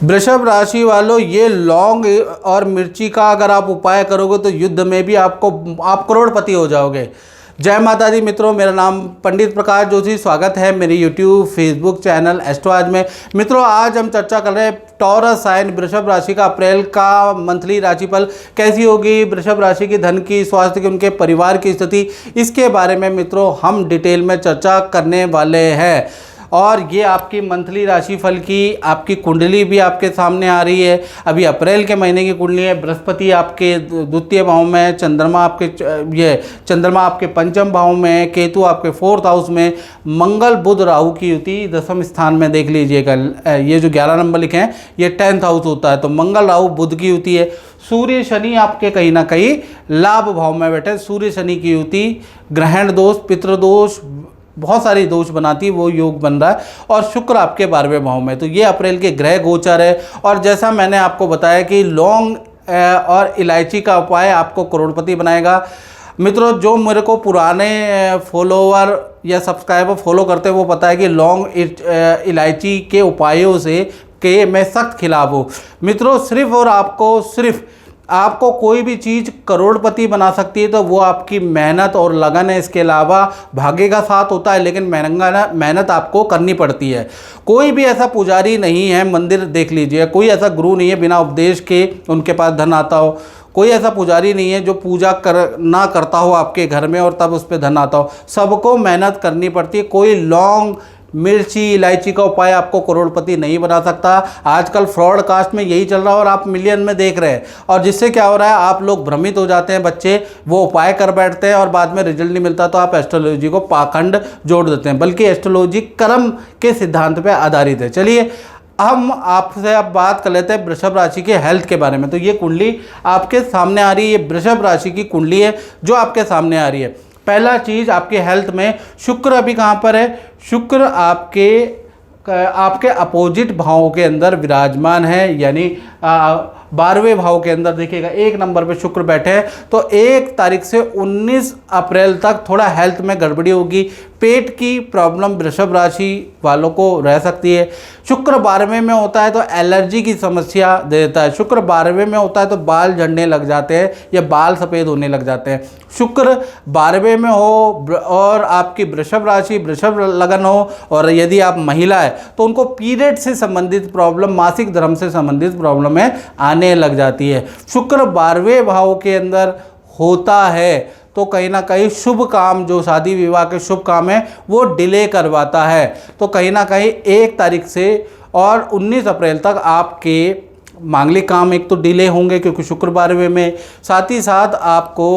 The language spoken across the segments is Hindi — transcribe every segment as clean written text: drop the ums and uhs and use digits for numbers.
वृषभ राशि वालों, ये लौंग और मिर्ची का अगर आप उपाय करोगे तो युद्ध में भी आप करोड़पति हो जाओगे। जय माता दी मित्रों, मेरा नाम पंडित प्रकाश जोशी। स्वागत है मेरी यूट्यूब फेसबुक चैनल एस्ट्रो आज में। मित्रों, आज हम चर्चा कर रहे हैं टॉरस साइन वृषभ राशि का अप्रैल का मंथली राशिफल कैसी होगी, वृषभ राशि की धन की, स्वास्थ्य की, उनके परिवार की स्थिति, इसके बारे में मित्रों हम डिटेल में चर्चा करने वाले हैं। और ये आपकी मंथली राशिफल की आपकी कुंडली भी आपके सामने आ रही है। अभी अप्रैल के महीने की कुंडली है। बृहस्पति आपके द्वितीय भाव में है, चंद्रमा आपके पंचम भाव में है, केतु आपके 4th हाउस में, मंगल बुध राहु की युति 10वें स्थान में। देख लीजिएगा, ये जो 11 नंबर लिखे हैं ये 10th हाउस होता है, तो मंगल राहु बुध की युति है। सूर्य शनि आपके कहीं ना कहीं लाभ भाव में बैठे, सूर्य शनि की युति ग्रहण दोष, पितृदोष, बहुत सारी दोष बनाती है, वो योग बन रहा है। और शुक्र आपके 12वें भाव में। तो ये अप्रैल के ग्रह गोचर है। और जैसा मैंने आपको बताया कि लौंग और इलायची का उपाय आपको करोड़पति बनाएगा। मित्रों, जो मेरे को पुराने फॉलोवर या सब्सक्राइबर फॉलो करते हैं वो पता है कि लौंग इलायची के उपायों से के मैं सख्त खिलाफ हूँ। मित्रों, सिर्फ आपको कोई भी चीज़ करोड़पति बना सकती है तो वो आपकी मेहनत और लगन है। इसके अलावा भाग्य का साथ होता है, लेकिन मेहनत आपको करनी पड़ती है। कोई भी ऐसा पुजारी नहीं है, मंदिर देख लीजिए, कोई ऐसा गुरु नहीं है बिना उपदेश के उनके पास धन आता हो। कोई ऐसा पुजारी नहीं है जो पूजा ना करता हो आपके घर में और तब उस पर धन आता हो। सबको मेहनत करनी पड़ती है। कोई लौंग मिर्ची इलायची का उपाय आपको करोड़पति नहीं बना सकता। आजकल फ्रॉड कास्ट में यही चल रहा है और आप मिलियन में देख रहे हैं। और जिससे क्या हो रहा है, आप लोग भ्रमित हो जाते हैं, बच्चे वो उपाय कर बैठते हैं और बाद में रिजल्ट नहीं मिलता तो आप एस्ट्रोलॉजी को पाखंड जोड़ देते हैं। बल्कि एस्ट्रोलॉजी कर्म के सिद्धांत पर आधारित है। चलिए हम आपसे अब बात कर लेते हैं वृषभ राशि के हेल्थ के बारे में। तो ये कुंडली आपके सामने आ रही है, ये वृषभ राशि की कुंडली है जो आपके सामने आ रही है। पहला चीज़, आपके हेल्थ में शुक्र अभी कहाँ पर है? शुक्र आपके अपोजिट भावों के अंदर विराजमान है, यानी 12वें भाव के अंदर देखिएगा 1 नंबर पे शुक्र बैठे हैं। तो 1 तारीख से 19 अप्रैल तक थोड़ा हेल्थ में गड़बड़ी होगी। पेट की प्रॉब्लम वृषभ राशि वालों को रह सकती है। शुक्र 12वें में होता है तो एलर्जी की समस्या देता है। शुक्र 12वें में होता है तो बाल झड़ने लग जाते हैं या बाल सफ़ेद होने लग जाते हैं। शुक्र 12वें में हो और आपकी वृषभ राशि वृषभ लगन हो और यदि आप महिला है तो उनको पीरियड से संबंधित प्रॉब्लम, मासिक धर्म से संबंधित प्रॉब्लम आने लग जाती है। शुक्र 12वें भाव के अंदर होता है तो कहीं ना कहीं शुभ काम, जो शादी विवाह के शुभ काम है वो डिले करवाता है। तो कहीं ना कहीं 1 तारीख से और 19 अप्रैल तक आपके मांगलिक काम एक तो डिले होंगे क्योंकि शुक्र 12वें में। साथ ही साथ आपको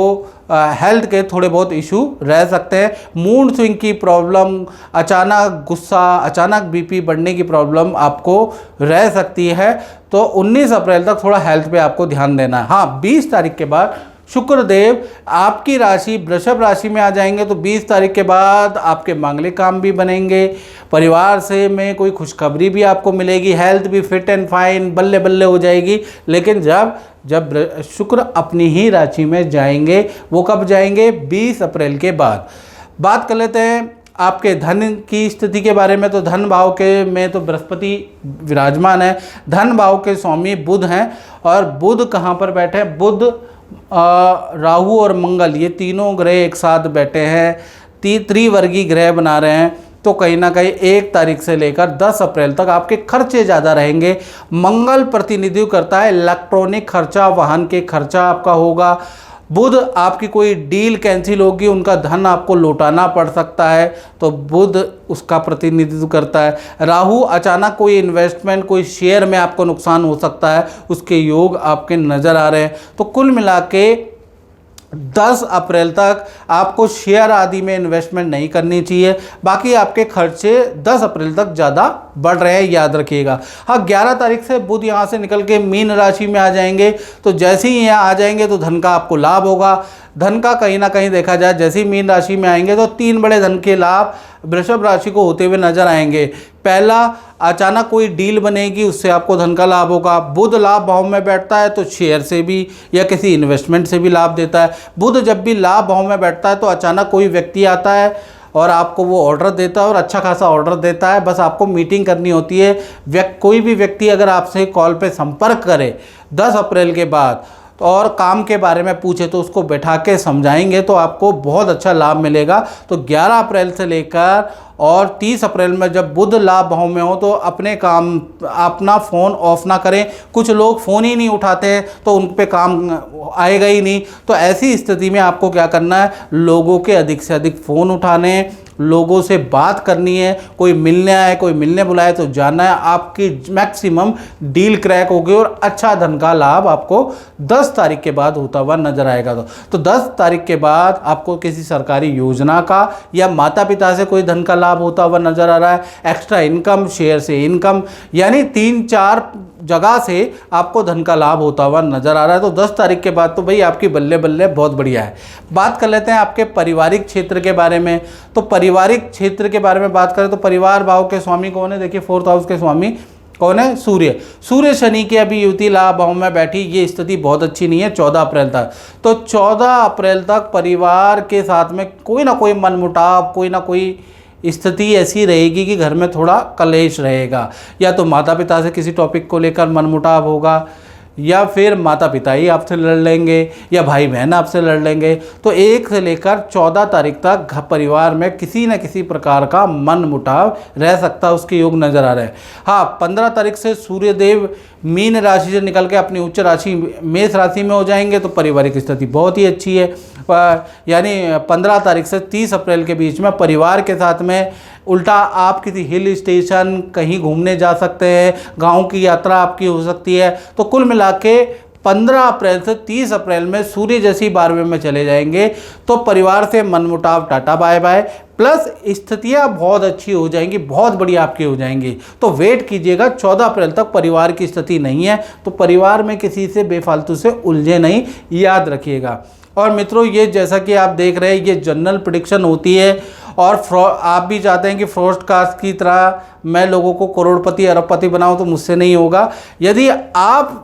हेल्थ के थोड़े बहुत इशू रह सकते हैं। मूड स्विंग की प्रॉब्लम, अचानक गुस्सा, अचानक बीपी बढ़ने की प्रॉब्लम आपको रह सकती है। तो 19 अप्रैल तक थोड़ा हेल्थ पे आपको ध्यान देना है। हाँ, 20 तारीख के बाद शुक्रदेव आपकी राशि वृषभ राशि में आ जाएंगे तो 20 तारीख के बाद आपके मांगलिक काम भी बनेंगे, परिवार से में कोई खुशखबरी भी आपको मिलेगी, हेल्थ भी फिट एंड फाइन बल्ले बल्ले हो जाएगी। लेकिन जब शुक्र अपनी ही राशि में जाएंगे, वो कब जाएंगे? 20 अप्रैल के बाद। बात कर लेते हैं आपके धन की स्थिति के बारे में। तो धन भाव के में तो बृहस्पति विराजमान है, धन भाव के स्वामी बुध हैं। और बुध कहाँ पर बैठे हैं? बुध, राहु और मंगल, ये तीनों ग्रह एक साथ बैठे हैं, त्रिवर्गीय ग्रह बना रहे हैं। तो कहीं ना कहीं 1 तारीख से लेकर 10 अप्रैल तक आपके खर्चे ज़्यादा रहेंगे। मंगल प्रतिनिधित्व करता है इलेक्ट्रॉनिक खर्चा, वाहन के खर्चा आपका होगा। बुध आपकी कोई डील कैंसिल होगी, उनका धन आपको लौटाना पड़ सकता है, तो बुध उसका प्रतिनिधित्व करता है। राहु अचानक कोई इन्वेस्टमेंट, कोई शेयर में आपको नुकसान हो सकता है, उसके योग आपके नज़र आ रहे हैं। तो कुल मिला के 10 अप्रैल तक आपको शेयर आदि में इन्वेस्टमेंट नहीं करनी चाहिए। बाकी आपके खर्चे 10 अप्रैल तक ज़्यादा बढ़ रहे हैं, याद रखिएगा। हाँ, 11 तारीख से बुध यहाँ से निकल के मीन राशि में आ जाएंगे। तो जैसे ही यहाँ आ जाएंगे तो धन का आपको लाभ होगा। धन का कहीं ना कहीं देखा जाए, जैसे ही मीन राशि में आएंगे तो 3 बड़े धन के लाभ वृषभ राशि को होते हुए नजर आएंगे। पहला, अचानक कोई डील बनेगी, उससे आपको धन का लाभ होगा। बुध लाभ भाव में बैठता है तो शेयर से भी या किसी इन्वेस्टमेंट से भी लाभ देता है। बुध जब भी लाभ भाव में बैठता है तो अचानक कोई व्यक्ति आता है और आपको वो ऑर्डर देता है और अच्छा खासा ऑर्डर देता है। बस आपको मीटिंग करनी होती है। कोई भी व्यक्ति अगर आपसे कॉल पे संपर्क करे 10 अप्रैल के बाद और काम के बारे में पूछे तो उसको बैठा के समझाएंगे तो आपको बहुत अच्छा लाभ मिलेगा। तो 11 अप्रैल से लेकर और 30 अप्रैल में जब बुध लाभ भाव में हो तो अपने काम अपना फ़ोन ऑफ ना करें। कुछ लोग फ़ोन ही नहीं उठाते हैं तो उन पे काम आएगा ही नहीं। तो ऐसी स्थिति में आपको क्या करना है, लोगों के अधिक से अधिक फ़ोन उठाने, लोगों से बात करनी है। कोई मिलने आए, कोई मिलने बुलाए तो जाना है। आपकी मैक्सिमम डील क्रैक होगी और अच्छा धन का लाभ आपको 10 तारीख के बाद होता हुआ नजर आएगा। तो 10 तारीख के बाद आपको किसी सरकारी योजना का या माता पिता से कोई धन का लाभ होता हुआ नजर आ रहा है, एक्स्ट्रा इनकम, शेयर से इनकम, यानी 3-4 जगह से आपको धन का लाभ होता हुआ नजर आ रहा है। तो 10 तारीख के बाद तो भाई आपकी बल्ले बल्ले बहुत बढ़िया है। बात कर लेते हैं आपके पारिवारिक क्षेत्र के बारे में। तो पारिवारिक क्षेत्र के बारे में बात करें तो परिवार भाव के स्वामी कौन है, देखिए 4th हाउस के स्वामी कौन है, सूर्य शनि के अभी युति लाभ भाव में बैठी, ये स्थिति बहुत अच्छी नहीं है 14 अप्रैल तक। तो 14 अप्रैल तक परिवार के साथ में कोई ना कोई मनमुटाव, कोई ना कोई स्थिति ऐसी रहेगी कि घर में थोड़ा कलेश रहेगा। या तो माता पिता से किसी टॉपिक को लेकर मनमुटाव होगा, या फिर माता पिता ही आपसे लड़ लेंगे, या भाई बहन आपसे लड़ लेंगे। तो 1 से लेकर 14 तारीख तक परिवार में किसी न किसी प्रकार का मन मुटाव रह सकता है, उसके योग नज़र आ रहे हैं। हाँ, 15 तारीख से सूर्यदेव मीन राशि से निकल के अपनी उच्च राशि मेष राशि में हो जाएंगे तो पारिवारिक स्थिति बहुत ही अच्छी है। यानी 15 तारीख से 30 अप्रैल के बीच में परिवार के साथ में उल्टा आप किसी हिल स्टेशन कहीं घूमने जा सकते हैं, गांव की यात्रा आपकी हो सकती है। तो कुल मिला के 15 अप्रैल से 30 अप्रैल में सूर्य जैसी 12वें में चले जाएंगे तो परिवार से मनमुटाव टाटा बाय बाय, प्लस स्थितियाँ बहुत अच्छी हो जाएंगी, बहुत बढ़िया आपकी हो जाएंगी। तो वेट कीजिएगा, 14 अप्रैल तक परिवार की स्थिति नहीं है तो परिवार में किसी से बेफालतू से उलझे नहीं, याद रखिएगा। और मित्रों, ये जैसा कि आप देख रहे हैं ये जनरल प्रेडिक्शन होती है और आप भी चाहते हैं कि फ्रॉडकास्ट की तरह मैं लोगों को करोड़पति अरबपति बनाऊं तो मुझसे नहीं होगा। यदि आप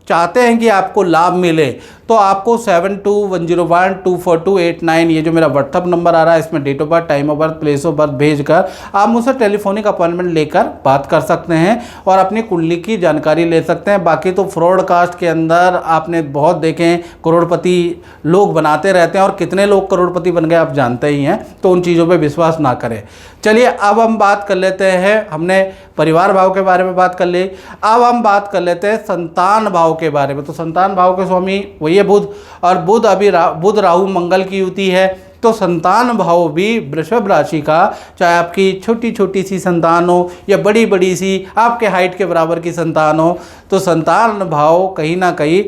चाहते हैं कि आपको लाभ मिले तो आपको 7210124289 ये जो मेरा व्हाट्सअप नंबर आ रहा है इसमें date of birth, time of birth, place of birth भेजकर आप मुझसे टेलीफोनिक अपॉइंटमेंट लेकर बात कर सकते हैं और अपनी कुंडली की जानकारी ले सकते हैं। बाकी तो फ्रॉडकास्ट के अंदर आपने बहुत देखे हैं, करोड़पति लोग बनाते रहते हैं और कितने लोग करोड़पति बन गए आप जानते ही हैं। तो उन चीज़ों पर विश्वास ना करें। चलिए अब हम बात कर लेते हैं, हमने परिवार भाव के बारे में बात कर ली, अब हम बात कर लेते हैं संतान भाव के बारे में। तो संतान भाव के स्वामी वही है बुध, और बुध अभी बुध राहु मंगल की युति है। तो संतान भाव भी वृषभ राशि का, चाहे आपकी छोटी छोटी सी संतान हो या बड़ी बड़ी सी आपके हाइट के बराबर की संतान हो, तो संतान भाव कहीं ना कहीं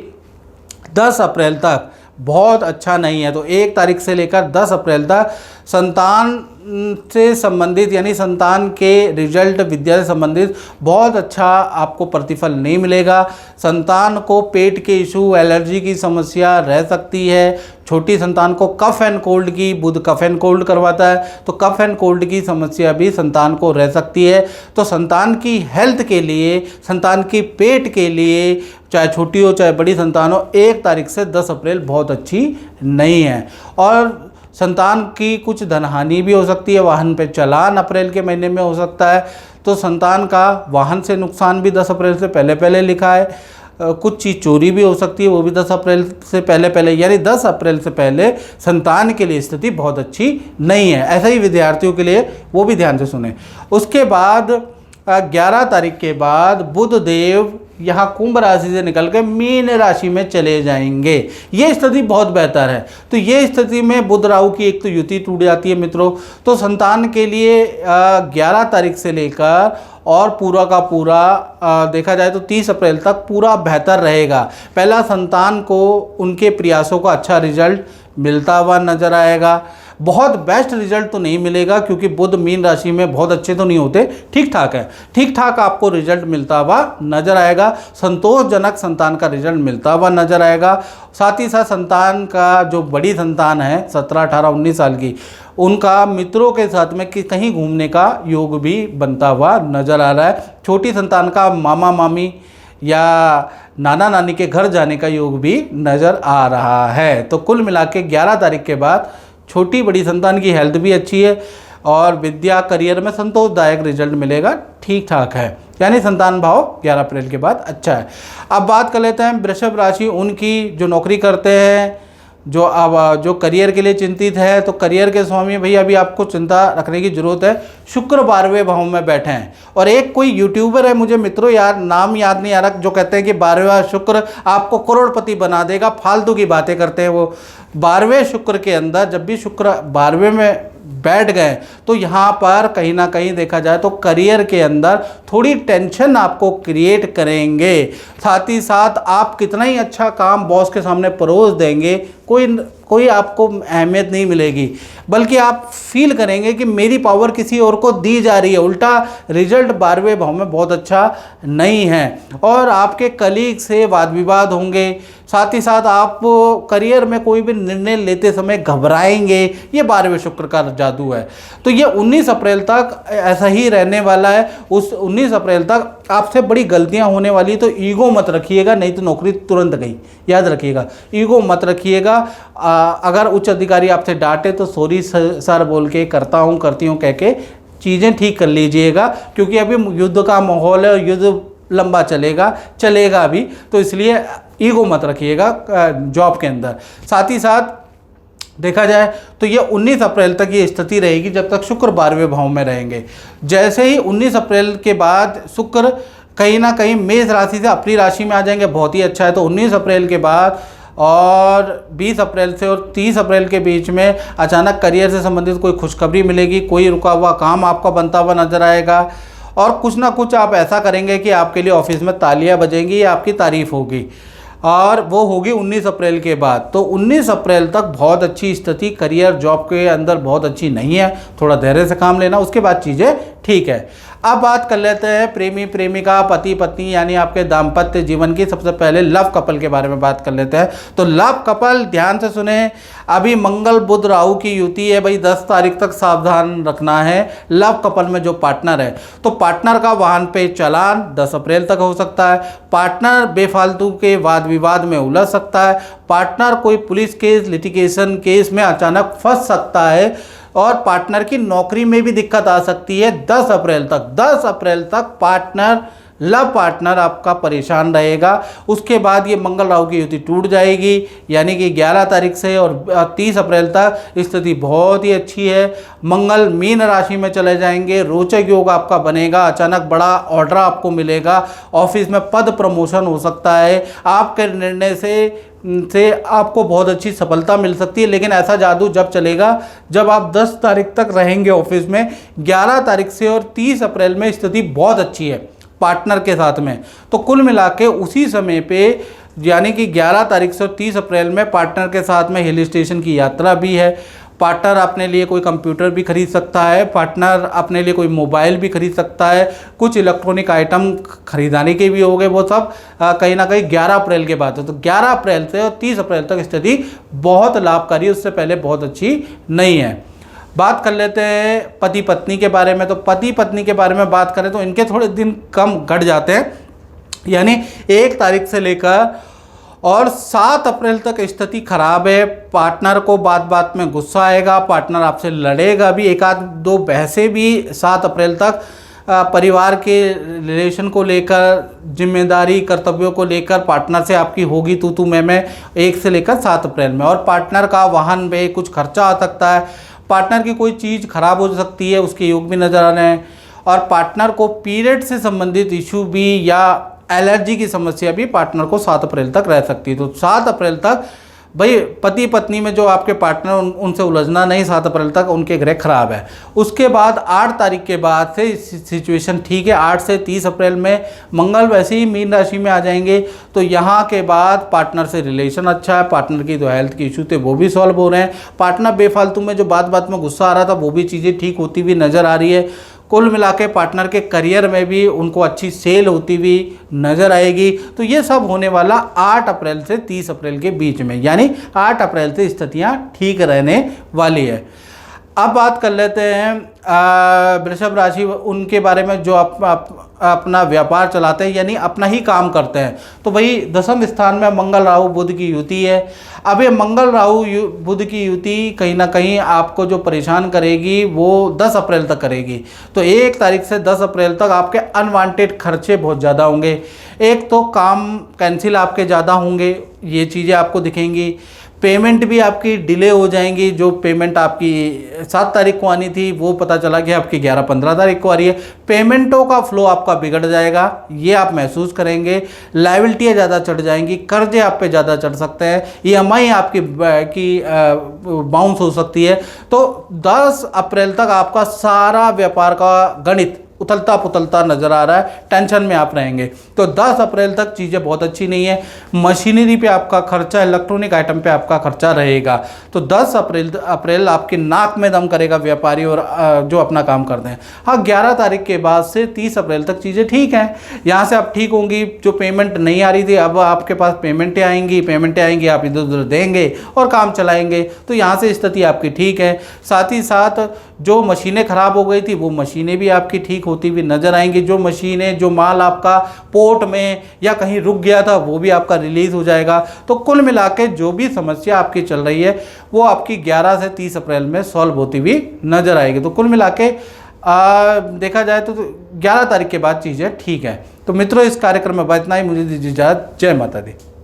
10 अप्रैल तक बहुत अच्छा नहीं है। तो 1 तारीख से लेकर 10 अप्रैल तक संतान से संबंधित यानी संतान के रिजल्ट, विद्या से संबंधित बहुत अच्छा आपको प्रतिफल नहीं मिलेगा। संतान को पेट के इशू, एलर्जी की समस्या रह सकती है। छोटी संतान को कफ एंड कोल्ड की, बुध कफ एंड कोल्ड करवाता है तो कफ एंड कोल्ड की समस्या भी संतान को रह सकती है। तो संतान की हेल्थ के लिए, संतान की पेट के लिए, चाहे छोटी हो चाहे बड़ी संतान हो, 1 तारीख से 10 अप्रैल बहुत अच्छी नहीं है। और संतान की कुछ धनहानि भी हो सकती है, वाहन पे चालान अप्रैल के महीने में हो सकता है। तो संतान का वाहन से नुकसान भी 10 अप्रैल से पहले पहले लिखा है। कुछ चीज़ चोरी भी हो सकती है, वो भी 10 अप्रैल से पहले पहले, यानी 10 अप्रैल से पहले संतान के लिए स्थिति बहुत अच्छी नहीं है। ऐसा ही विद्यार्थियों के लिए, वो भी ध्यान से सुने। उसके बाद 11 तारीख के बाद बुध देव यहाँ कुंभ राशि से निकल के मीन राशि में चले जाएंगे। ये स्थिति बहुत बेहतर है। तो ये स्थिति में बुध राहु की एक तो युति टूट जाती है मित्रों। तो संतान के लिए 11 तारीख से लेकर और पूरा का पूरा देखा जाए तो 30 अप्रैल तक पूरा बेहतर रहेगा। पहला, संतान को उनके प्रयासों का अच्छा रिजल्ट मिलता हुआ नजर आएगा। बहुत बेस्ट रिजल्ट तो नहीं मिलेगा क्योंकि बुध मीन राशि में बहुत अच्छे तो नहीं होते, ठीक ठाक है, ठीक ठाक आपको रिजल्ट मिलता हुआ नजर आएगा। संतोषजनक संतान का रिजल्ट मिलता हुआ नजर आएगा। साथ ही साथ संतान का जो बड़ी संतान है 17, 18, 19 साल की, उनका मित्रों के साथ में कि कहीं घूमने का योग भी बनता हुआ नजर आ रहा है। छोटी संतान का मामा मामी या नाना नानी के घर जाने का योग भी नज़र आ रहा है। तो कुल मिला के 11 तारीख के बाद छोटी बड़ी संतान की हेल्थ भी अच्छी है। और विद्या करियर में संतोषदायक रिजल्ट मिलेगा, ठीक ठाक है। यानी संतान भाव 11 अप्रैल के बाद अच्छा है। अब बात कर लेते हैं वृषभ राशि, उनकी जो नौकरी करते हैं, जो करियर के लिए चिंतित है, तो करियर के स्वामी भैया अभी आपको चिंता रखने की जरूरत है। शुक्र 12वें भाव में बैठे हैं और एक कोई यूट्यूबर है, मुझे मित्रों यार नाम याद नहीं आ रहा, जो कहते हैं कि 12वां शुक्र आपको करोड़पति बना देगा, फालतू की बातें करते हैं वो। 12वें शुक्र के अंदर जब भी शुक्र 12वें में बैठ गए तो यहाँ पर कहीं ना कहीं देखा जाए तो करियर के अंदर थोड़ी टेंशन आपको क्रिएट करेंगे। साथ ही साथ आप कितना ही अच्छा काम बॉस के सामने परोस देंगे, कोई आपको अहमियत नहीं मिलेगी, बल्कि आप फील करेंगे कि मेरी पावर किसी और को दी जा रही है। उल्टा रिजल्ट 12वें भाव में बहुत अच्छा नहीं है और आपके कलीग से वाद विवाद होंगे। साथ ही साथ आप करियर में कोई भी निर्णय लेते समय घबराएंगे, ये 12वें शुक्र का जादू है। तो ये 19 अप्रैल तक ऐसा ही रहने वाला है। उस 19 अप्रैल तक आपसे बड़ी गलतियां होने वाली, तो ईगो मत रखिएगा, नहीं तो नौकरी तुरंत गई। याद रखिएगा, ईगो मत रखिएगा। अगर उच्च अधिकारी आपसे डांटे तो सॉरी सर बोल के, करती हूँ कह के चीज़ें ठीक कर लीजिएगा, क्योंकि अभी युद्ध का माहौल है और युद्ध लंबा चलेगा भी, तो इसलिए ईगो मत रखिएगा जॉब के अंदर। साथ ही साथ देखा जाए तो ये 19 अप्रैल तक ये स्थिति रहेगी जब तक शुक्र 12वें भाव में रहेंगे। जैसे ही 19 अप्रैल के बाद शुक्र कहीं ना कहीं मेष राशि से अपनी राशि में आ जाएंगे, बहुत ही अच्छा है। तो 19 अप्रैल के बाद और 20 अप्रैल से और 30 अप्रैल के बीच में अचानक करियर से संबंधित कोई खुशखबरी मिलेगी, कोई रुका हुआ काम आपका बनता हुआ नजर आएगा और कुछ ना कुछ आप ऐसा करेंगे कि आपके लिए ऑफिस में तालियां बजेंगी या आपकी तारीफ होगी, और वो होगी 19 अप्रैल के बाद। तो 19 अप्रैल तक बहुत अच्छी स्थिति करियर जॉब के अंदर बहुत अच्छी नहीं है, थोड़ा धैर्य से काम लेना, उसके बाद चीज़ें ठीक है। अब बात कर लेते हैं प्रेमी प्रेमिका, पति पत्नी, यानी आपके दाम्पत्य जीवन की। सबसे पहले लव कपल के बारे में बात कर लेते हैं। तो लव कपल ध्यान से सुने, अभी मंगल बुध राहु की युति है भाई, 10 तारीख तक सावधान रखना है। लव कपल में जो पार्टनर है, तो पार्टनर का वाहन पे चालान 10 अप्रैल तक हो सकता है। पार्टनर बेफालतू के वाद विवाद में उलझ सकता है। पार्टनर कोई पुलिस केस, लिटिगेशन केस में अचानक फंस सकता है और पार्टनर की नौकरी में भी दिक्कत आ सकती है। 10 अप्रैल तक लव पार्टनर आपका परेशान रहेगा। उसके बाद ये मंगल राहु की युति टूट जाएगी, यानी कि 11 तारीख से और 30 अप्रैल तक स्थिति बहुत ही अच्छी है। मंगल मीन राशि में चले जाएंगे, रोचक योग आपका बनेगा, अचानक बड़ा ऑर्डर आपको मिलेगा, ऑफिस में पद प्रमोशन हो सकता है, आपके निर्णय से आपको बहुत अच्छी सफलता मिल सकती है। लेकिन ऐसा जादू जब चलेगा जब आप 10 तारीख तक रहेंगे ऑफिस में। 11 तारीख से और 30 अप्रैल में स्थिति बहुत अच्छी है पार्टनर के साथ में। तो कुल मिला के उसी समय पे, यानी कि 11 तारीख से और 30 अप्रैल में पार्टनर के साथ में हिल स्टेशन की यात्रा भी है। पार्टनर अपने लिए कोई कंप्यूटर भी खरीद सकता है, पार्टनर अपने लिए कोई मोबाइल भी खरीद सकता है, कुछ इलेक्ट्रॉनिक आइटम खरीदाने के भी हो गए, वो सब कहीं ना कहीं 11 अप्रैल के बाद है। तो 11 अप्रैल से और 30 अप्रैल तक स्थिति बहुत लाभकारी, उससे पहले बहुत अच्छी नहीं है। बात कर लेते हैं पति पत्नी के बारे में। तो पति पत्नी के बारे में बात करें तो इनके थोड़े दिन कम घट जाते हैं, यानी 1 तारीख से लेकर और 7 अप्रैल तक स्थिति खराब है। पार्टनर को बात बात में गुस्सा आएगा, पार्टनर आपसे लड़ेगा भी, 1-2 बहसें भी 7 अप्रैल तक परिवार के रिलेशन को लेकर, जिम्मेदारी कर्तव्यों को लेकर पार्टनर से आपकी होगी तू मैं 1 से लेकर 7 अप्रैल में। और पार्टनर का वाहन पे कुछ खर्चा आ सकता है, पार्टनर की कोई चीज़ खराब हो सकती है, उसके योग भी नज़र आ रहे हैं। और पार्टनर को पीरियड से संबंधित इशू भी या एलर्जी की समस्या भी पार्टनर को 7 अप्रैल तक रह सकती है। तो 7 अप्रैल तक भाई पति पत्नी में जो आपके पार्टनर उनसे उलझना नहीं, 7 अप्रैल तक उनके ग्रह खराब है। उसके बाद 8 तारीख के बाद से सिचुएशन ठीक है। 8 से 30 अप्रैल में मंगल वैसे ही मीन राशि में आ जाएंगे, तो यहाँ के बाद पार्टनर से रिलेशन अच्छा है, पार्टनर की जो हेल्थ के इशू थे वो भी सॉल्व हो रहे हैं, पार्टनर बेफालतू में जो बात बात में गुस्सा आ रहा था वो भी चीज़ें ठीक होती हुई नज़र आ रही है। कुल मिला के पार्टनर के करियर में भी उनको अच्छी सेल होती हुई नज़र आएगी। तो ये सब होने वाला 8 अप्रैल से 30 अप्रैल के बीच में, यानी 8 अप्रैल से स्थितियाँ ठीक रहने वाली है। अब बात कर लेते हैं वृषभ राशि उनके बारे में जो अपना व्यापार चलाते हैं, यानी अपना ही काम करते हैं। तो भाई दसम स्थान में मंगल राहु बुध की युति है। अब ये मंगल राहु बुध की युति कहीं ना कहीं आपको जो परेशान करेगी वो 10 अप्रैल तक करेगी। तो 1 तारीख से 10 अप्रैल तक आपके अनवांटेड खर्चे बहुत ज़्यादा होंगे। एक तो काम कैंसिल आपके ज़्यादा होंगे, ये चीज़ें आपको दिखेंगी। पेमेंट भी आपकी डिले हो जाएंगी। जो पेमेंट आपकी 7 तारीख को आनी थी वो पता चला कि आपकी 11-15 तारीख को आ रही है। पेमेंटों का फ्लो आपका बिगड़ जाएगा, ये आप महसूस करेंगे। लायबिलिटियाँ ज़्यादा चढ़ जाएंगी, कर्जे आप पे ज़्यादा चढ़ सकते हैं, EMI आपकी बाउंस हो सकती है। तो 10 अप्रैल तक आपका सारा व्यापार का गणित उथलता पुथलता नजर आ रहा है, टेंशन में आप रहेंगे। तो 10 अप्रैल तक चीज़ें बहुत अच्छी नहीं है। मशीनरी पे आपका खर्चा, इलेक्ट्रॉनिक आइटम पे आपका खर्चा रहेगा। तो 10 अप्रैल आपकी नाक में दम करेगा व्यापारी और जो अपना काम करते हैं। हाँ, 11 तारीख के बाद से 30 अप्रैल तक चीज़ें ठीक हैं, यहाँ से आप ठीक होंगी। जो पेमेंट नहीं आ रही थी अब आपके पास पेमेंटें आएंगी, आप इधर उधर देंगे और काम चलाएंगे। तो यहाँ से स्थिति आपकी ठीक है। साथ ही साथ जो मशीनें खराब हो गई थी वो मशीनें भी आपकी ठीक होती हुई नजर आएंगी। जो मशीनें, जो माल आपका पोर्ट में या कहीं रुक गया था वो भी आपका रिलीज हो जाएगा। तो कुल मिला के जो भी समस्या आपकी चल रही है वो आपकी 11 से 30 अप्रैल में सॉल्व होती हुई नजर आएगी। तो कुल मिला के देखा जाए तो 11 तारीख के बाद चीज़ें ठीक है। तो मित्रों, इस कार्यक्रम में इतना ही। मुझे दीजिए इजाज़त। जय माता दी।